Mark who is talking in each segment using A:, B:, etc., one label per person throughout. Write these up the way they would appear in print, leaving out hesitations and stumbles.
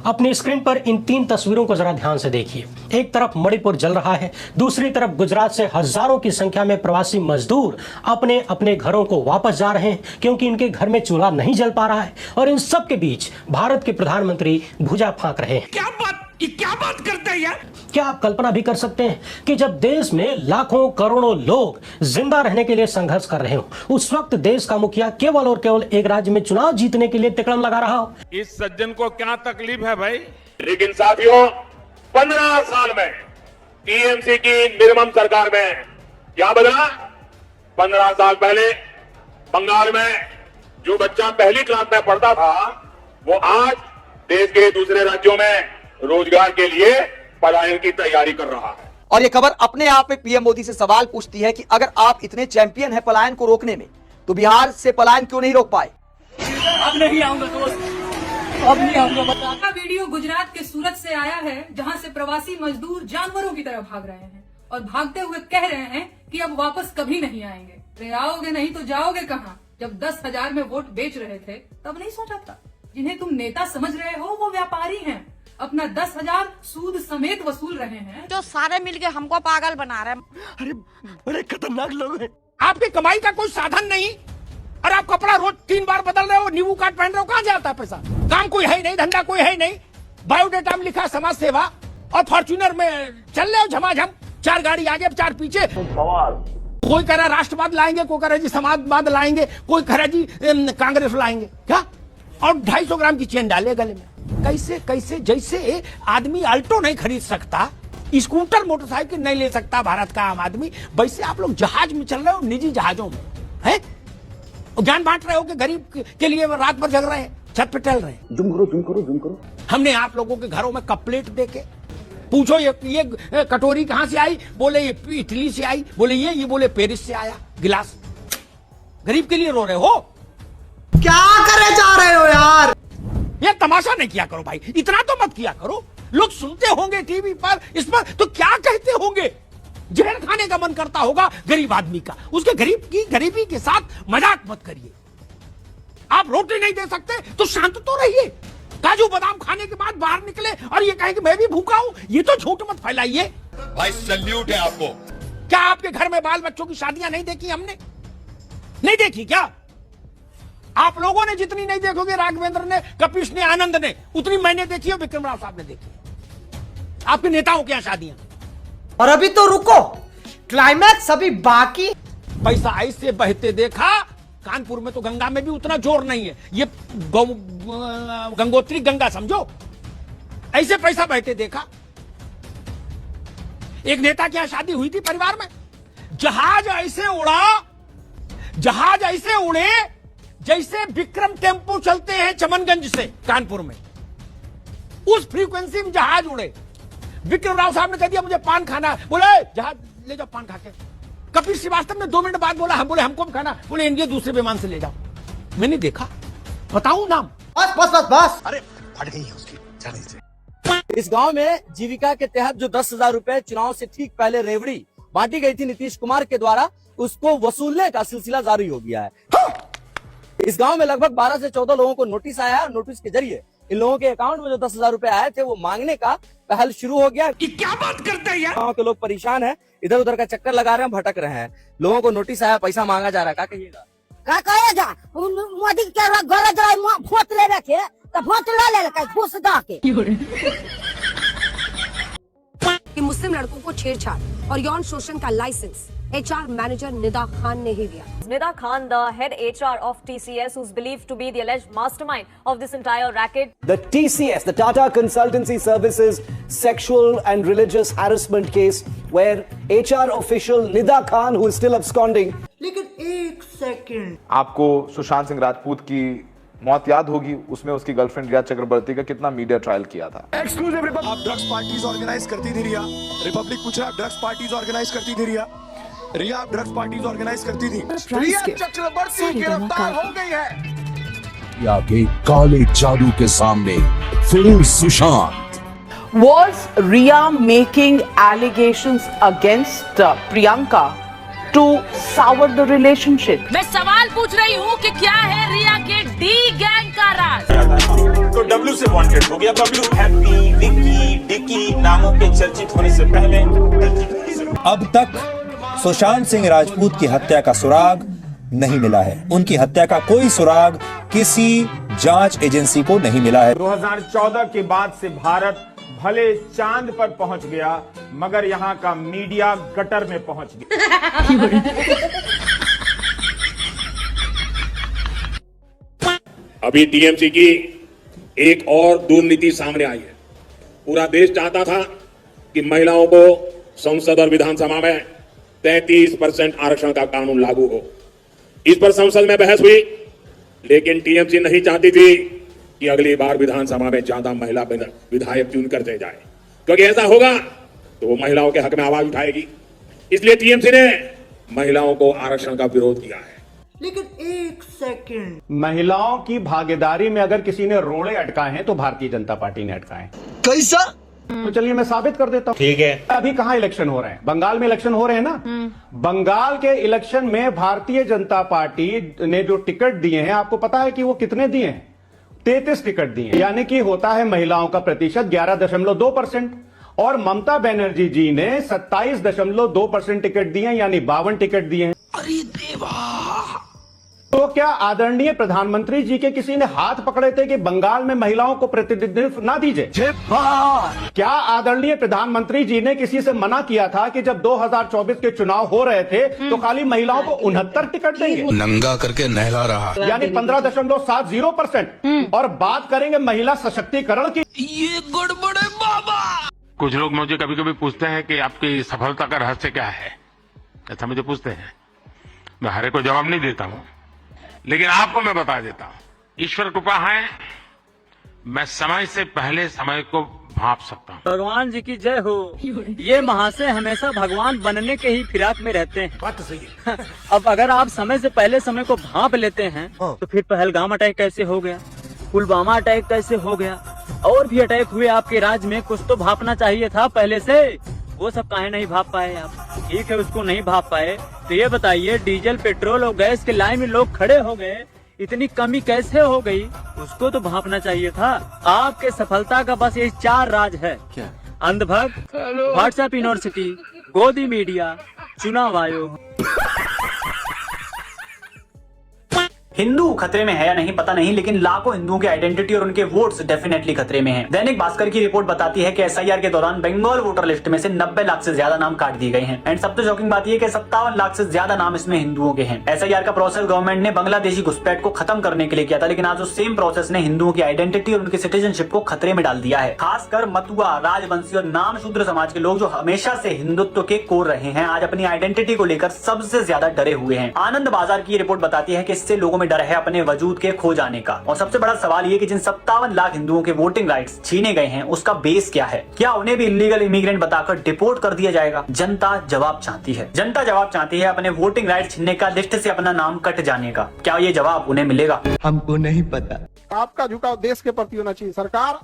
A: अपनी स्क्रीन पर इन 3 तस्वीरों को जरा ध्यान से देखिए। एक तरफ मणिपुर जल रहा है, दूसरी तरफ गुजरात से हजारों की संख्या में प्रवासी मजदूर अपने अपने घरों को वापस जा रहे हैं क्योंकि इनके घर में चूल्हा नहीं जल पा रहा है। और इन सब के बीच भारत के प्रधानमंत्री भुजा फांक रहे हैं।
B: क्या बात करते हैं यार?
A: क्या आप कल्पना भी कर सकते हैं कि जब देश में लाखों करोड़ों लोग जिंदा रहने के लिए संघर्ष कर रहे हो, उस वक्त देश का मुखिया केवल और केवल एक राज्य में चुनाव जीतने के लिए तिकड़म लगा रहा हो?
B: इस सज्जन को क्या तकलीफ है भाई?
C: लेकिन साथियों, 15 साल में टीएमसी की निर्मम सरकार में क्या बदला? 15 साल पहले बंगाल में जो बच्चा पहली क्लास में पढ़ता था, वो आज देश के दूसरे राज्यों में रोजगार के लिए पलायन की तैयारी कर रहा है।
D: और ये खबर अपने आप में पीएम मोदी से सवाल पूछती है कि अगर आप इतने चैंपियन हैं पलायन को रोकने में, तो बिहार से पलायन क्यों नहीं रोक पाए?
E: अब नहीं आऊंगा दोस्त, अब नहीं आऊंगा। बता।
F: वीडियो गुजरात के सूरत से आया है, जहां से प्रवासी मजदूर जानवरों की तरह भाग रहे हैं और भागते हुए कह रहे हैं कि अब वापस कभी नहीं आएंगे। रे आओगे नहीं तो जाओगे कहाँ? जब 10,000 में वोट बेच रहे थे तब नहीं सोचा था? जिन्हें तुम नेता समझ रहे हो वो व्यापारी हैं, अपना 10,000 सूद समेत वसूल रहे हैं।
G: जो सारे मिलके हमको पागल बना रहे हैं।
B: अरे बड़े खतरनाक लोग हैं। आपकी कमाई का कोई साधन नहीं और आप कपड़ा रोज 3 बार बदल रहे हो, नींबू काट पहन रहे हो, कहाँ जाता है पैसा? काम कोई है नहीं, धंधा कोई है नहीं, बायोडेटा में लिखा समाज सेवा और फॉर्च्यूनर में चल रहे हो झमाझम, 4 गाड़ी आगे 4 पीछे। कोई कह रहा है राष्ट्रवाद लाएंगे, कोई कह रहा है जी समाजवाद लाएंगे, कोई कह रहा है जी कांग्रेस लाएंगे। क्या? और 250 ग्राम की चेन डाले गले में। कैसे कैसे? जैसे आदमी अल्टो नहीं खरीद सकता, स्कूटर मोटरसाइकिल नहीं ले सकता भारत का आम आदमी, वैसे आप लोग जहाज में चल रहे हो, निजी जहाजों में है, ज्ञान बांट रहे हो कि गरीब के लिए रात भर जग रहे हैं, छत पे टहल रहे हैं। जुम करो। हमने आप लोगों के घरों में कप प्लेट देके पूछो ये कटोरी कहां से आई? बोले ये इटली से आई। बोले ये बोले पेरिस से आया गिलास। गरीब के लिए रो रहे हो?
D: क्या करे जा रहे हो यार?
B: ये तमाशा नहीं किया करो भाई, इतना तो मत किया करो। लोग सुनते होंगे टीवी पर, इस पर तो क्या कहते होंगे? जहर खाने का मन करता होगा गरीब आदमी का। उसके गरीबी के साथ मजाक मत करिए। आप रोटी नहीं दे सकते तो शांत तो रहिए। काजू बादाम खाने के बाद बाहर निकले और ये कहें कि मैं भी भूखा हूं, ये तो झूठ मत फैलाइए
C: भाई। सल्यूट है आपको।
B: क्या आपके घर में बाल बच्चों की शादियां नहीं देखी हमने? नहीं देखी क्या? आप लोगों ने जितनी नहीं देखोगे, राघवेंद्र ने, कपिश ने, आनंद ने, उतनी मैंने देखी और विक्रम राव साहब ने देखी। आपके नेताओं के यहाँ शादियां।
D: और अभी तो रुको, क्लाइमैक्स अभी बाकी।
B: पैसा ऐसे बहते देखा। कानपुर में तो गंगा में भी उतना जोर नहीं है, ये गंगोत्री गंगा समझो, ऐसे पैसा बहते देखा। एक नेता की यहां शादी हुई थी परिवार में, जहाज ऐसे उड़े जैसे विक्रम टेम्पो चलते हैं चमनगंज से कानपुर में, उस फ्रीक्वेंसी में जहाज उड़े। विक्रम राव साहब ने कह दिया मुझे पान खाना है, बोले जहाज ले जाओ पान खा के। कपिल श्रीवास्तव ने 2 मिनट बाद बोला हम बोले हमको भी खाना, बोले इंडिया दूसरे विमान से ले जाओ। मैंने देखा, बताऊं नाम?
D: बस।
B: अरे फट गई है उसकी।
D: इस गांव में जीविका के तहत जो 10,000 रुपए चुनाव से ठीक पहले रेवड़ी बांटी गई थी नीतीश कुमार के द्वारा, उसको वसूलने का सिलसिला जारी हो गया है। इस गांव में लगभग 12 से 14 लोगों को नोटिस आया है। नोटिस के जरिए इन लोगों के अकाउंट में जो 10,000 रुपए आए थे वो मांगने का पहल शुरू हो गया।
B: क्या बात करते हैं यार?
D: गांव के लोग परेशान हैं, इधर उधर का चक्कर लगा रहे हैं, भटक रहे हैं। लोगों को नोटिस आया, पैसा मांगा जा रहा है। क्या कहिएगा?
G: का कहेगा? मोदी के गलत रहे वोट ले रखे तो वोट ले घूस दा के।
H: मुस्लिम लड़कों को छेड़छाड़ और यौन शोषण का licence HR manager Nida Khan ने ही दिया।
I: Nida Khan, the head HR of TCS, who's believed to be the alleged mastermind of this entire racket.
J: The TCS, the Tata Consultancy Services sexual and religious harassment case, where HR official Nida Khan, who is still absconding.
D: लेकिन एक second,
K: आपको सुशांत सिंह राजपूत की मौत याद होगी, उसमें उसकी girlfriend रिया चक्रवर्ती का कितना मीडिया ट्रायल किया था।
B: एक्सक्लूसिव आप ड्रग्स पार्टीज ऑर्गेनाइज करती थी रिया। रिपब्लिक पूछ रहा है ड्रग्स पार्टीज ऑर्गेनाइज करती थी रिया। रिया ड्रग्स पार्टीज ऑर्गेनाइज करती थी। रिया चक्रवर्ती गिरफ्तार हो गई है।
L: या के काले जादू के सामने फिर Sushant.
M: Was Riya making allegations against Priyanka to sour the relationship?
N: मैं सवाल पूछ रही हूँ कि क्या है रिया के डी गैंग का राज?
C: तो
N: बबलू से वांटेड हो गया। बबलू हैप्पी, विक्की, डिकी नामों के चर्चित होने से पहले
O: अब तक सुशांत सिंह राजपूत की हत्या का सुराग नहीं मिला है। उनकी हत्या का कोई सुराग किसी जांच एजेंसी को नहीं मिला है।
N: 2014 के बाद से भारत भले चांद पर पहुंच गया, मगर यहां का मीडिया गटर में पहुंच गया।
C: अभी टीएमसी की एक और दुर्नीति सामने आई है। पूरा देश चाहता था कि महिलाओं को संसद और विधानसभा में 33% आरक्षण का कानून लागू हो। इस पर संसद में बहस हुई, लेकिन टीएमसी नहीं चाहती थी कि अगली बार विधानसभा में ज्यादा महिला विधायक चुन करते जाए, क्योंकि ऐसा होगा तो वो महिलाओं के हक में आवाज उठाएगी। इसलिए टीएमसी ने महिलाओं को आरक्षण का विरोध किया है।
B: लेकिन एक सेकंड, महिलाओं की भागीदारी में अगर किसी ने रोड़े अटकाए हैं तो भारतीय जनता पार्टी ने अटकाए। कैसा? तो चलिए मैं साबित कर देता हूँ। ठीक है। अभी कहाँ इलेक्शन हो रहे हैं? बंगाल में इलेक्शन हो रहे हैं ना। बंगाल के इलेक्शन में भारतीय जनता पार्टी ने जो टिकट दिए हैं, आपको पता है कि वो कितने दिए हैं? 33 टिकट दिए, यानी कि होता है महिलाओं का प्रतिशत 11.2%। और ममता बनर्जी जी ने 27.2% टिकट दिए, यानी 52 टिकट दिए हैं। अरे देवा! तो क्या आदरणीय प्रधानमंत्री जी के किसी ने हाथ पकड़े थे कि बंगाल में महिलाओं को प्रतिनिधित्व ना दीजिए? क्या आदरणीय प्रधानमंत्री जी ने किसी से मना किया था कि जब 2024 के चुनाव हो रहे थे तो खाली महिलाओं को 69 टिकट देंगे?
L: नंगा करके नहला रहा,
B: यानी 15.70%। और बात करेंगे महिला सशक्तिकरण की।
N: ये गड़बड़ है बाबा। कुछ लोग मुझे कभी कभी पूछते हैं कि आपकी सफलता का रहस्य क्या है, ऐसा मुझे पूछते हैं। मैं हर एक को जवाब नहीं देता हूं, लेकिन आपको मैं बता देता हूं। ईश्वर कृपा है, मैं समय से पहले समय को भांप सकता हूं।
E: भगवान जी की जय हो। ये महाशय हमेशा भगवान बनने के ही फिराक में रहते हैं।
B: बात सही है।
E: अब अगर आप समय से पहले समय को भांप लेते हैं तो फिर पहलगाम अटैक कैसे हो गया, पुलवामा अटैक कैसे हो गया, और भी अटैक हुए आपके राज्य में, कुछ तो भापना चाहिए था पहले से। वो सब काहे नहीं भाप पाए आप? ठीक है, उसको नहीं भाप पाए तो ये बताइए, डीजल पेट्रोल और गैस के लाइन में लोग खड़े हो गए, इतनी कमी कैसे हो गई? उसको तो भापना चाहिए था। आपके सफलता का बस ये 4 राज है। क्या? अंधभक्त, व्हाट्सएप यूनिवर्सिटी, गोदी मीडिया, चुनाव आयोग।
P: हिंदू खतरे में है या नहीं पता नहीं, लेकिन लाखों हिंदुओं की आइडेंटिटी और उनके वोट्स डेफिनेटली खतरे में हैं। दैनिक भास्कर की रिपोर्ट बताती है कि एसआईआर के दौरान बंगाल वोटर लिस्ट में से 90 लाख से ज्यादा नाम काट दिए गए हैं। एंड सबसे शॉकिंग बात यह कि 57 लाख से ज्यादा नाम इसमें हिंदुओं के हैं। एसआईआर का प्रोसेस गवर्नमेंट ने बांग्लादेशी घुसपैठ को खत्म करने के लिए किया था, लेकिन आज उस सेम प्रोसेस ने हिंदुओं की आइडेंटिटी और उनकी सिटीजनशिप को खतरे में डाल दिया है। खासकर मतुआ, राजवंशी और नाम शूद्र समाज के लोग, जो हमेशा से हिंदुत्व के कोर रहे हैं, आज अपनी आइडेंटिटी को लेकर सबसे ज्यादा डरे हुए हैं। आनंद बाजार की रिपोर्ट बताती है कि इससे लोगों में डर है अपने वजूद के खो जाने का। और सबसे बड़ा सवाल ये कि जिन 57 लाख हिंदुओं के वोटिंग राइट्स छीने गए हैं, उसका बेस क्या है? क्या उन्हें भी इलीगल इमिग्रेंट बताकर डिपोर्ट कर दिया जाएगा? जनता जवाब चाहती है। जनता जवाब चाहती है अपने वोटिंग राइट्स छीनने का, लिस्ट से अपना नाम कट जाने का। क्या ये जवाब उन्हें मिलेगा?
B: हमको नहीं पता। आपका झुकाव देश के प्रति होना चाहिए। सरकार,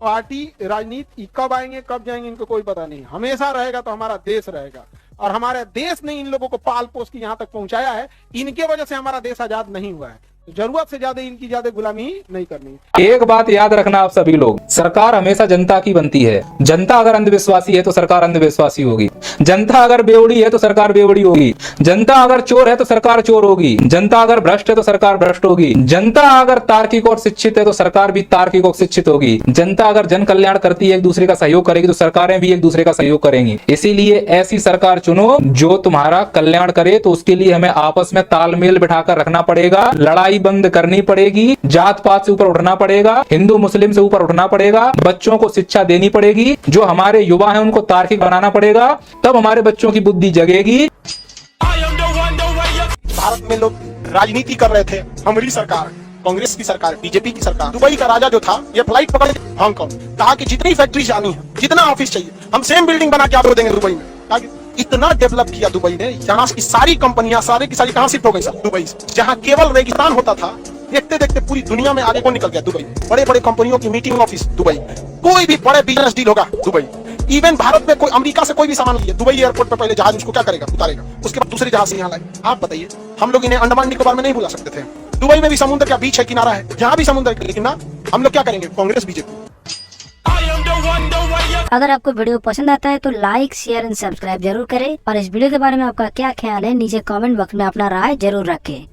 B: पार्टी, राजनीति कब आएंगे कब जाएंगे इनको कोई पता नहीं। हमेशा रहेगा तो हमारा देश रहेगा, और हमारे देश ने इन लोगों को पाल पोस के यहाँ तक पहुंचाया है। इनके वजह से हमारा देश आजाद नहीं हुआ है। जरूरत से ज्यादा इनकी ज्यादा गुलामी नहीं करनी।
Q: एक बात याद रखना आप सभी लोग, सरकार हमेशा जनता की बनती है। जनता अगर अंधविश्वासी है तो सरकार अंधविश्वासी होगी। जनता अगर बेवड़ी है तो सरकार बेवड़ी होगी। जनता अगर चोर है तो सरकार चोर होगी। जनता अगर भ्रष्ट है तो सरकार भ्रष्ट होगी। जनता अगर तार्किक और शिक्षित है तो सरकार भी तार्किक और शिक्षित होगी। जनता अगर जन कल्याण करती है, एक दूसरे का सहयोग करेगी, तो सरकारें भी एक दूसरे का सहयोग करेंगी। इसीलिए ऐसी सरकार चुनो जो तुम्हारा कल्याण करे। तो उसके लिए हमें आपस में तालमेल बिठाकर रखना पड़ेगा, लड़ाई बंद करनी पड़ेगी, जात पात से ऊपर उठना पड़ेगा, हिंदू मुस्लिम से ऊपर उठना पड़ेगा, बच्चों को शिक्षा देनी पड़ेगी, जो हमारे युवा हैं उनको तार्किक बनाना पड़ेगा, तब हमारे बच्चों की बुद्धि जगेगी।
B: भारत में लोग राजनीति कर रहे थे, हमारी सरकार, कांग्रेस की सरकार, बीजेपी की सरकार। दुबई का राजा जो था, ये फ्लाइट पकड़ हांगकांग, कहा कि जितनी फैक्ट्री जानी है, जितना ऑफिस चाहिए, हम सेम बिल्डिंग बना के आपको देंगे दुबई में। इतना डेवलप किया दुबई ने, यहाँ की सारी कंपनियां सारे की सारी कहां शिफ्ट हो गई सर? दुबई से। जहां केवल रेगिस्तान होता था, देखते देखते पूरी दुनिया में आगे को निकल गया दुबई। बड़े बड़े कंपनियों की मीटिंग ऑफिस दुबई, कोई भी बड़े बिजनेस डील होगा दुबई। इवन भारत में कोई अमेरिका से कोई भी सामान लिए, दुबई एयरपोर्ट पर पहले जहाज उसको क्या करेगा? उतारेगा, उसके बाद दूसरे जहाज से यहाँ लाए। आप बताइए, हम लोग इन्हें अंडमान निकोबार में नहीं बुला सकते थे? दुबई में भी समुद्र का बीच है, किनारा है, यहाँ भी समुद्र है, लेकिन ना हम लोग क्या करेंगे, कांग्रेस बीजेपी।
G: अगर आपको वीडियो पसंद आता है तो लाइक, शेयर एंड सब्सक्राइब जरूर करें और इस वीडियो के बारे में आपका क्या ख्याल है नीचे कमेंट बॉक्स में अपना राय जरूर रखें।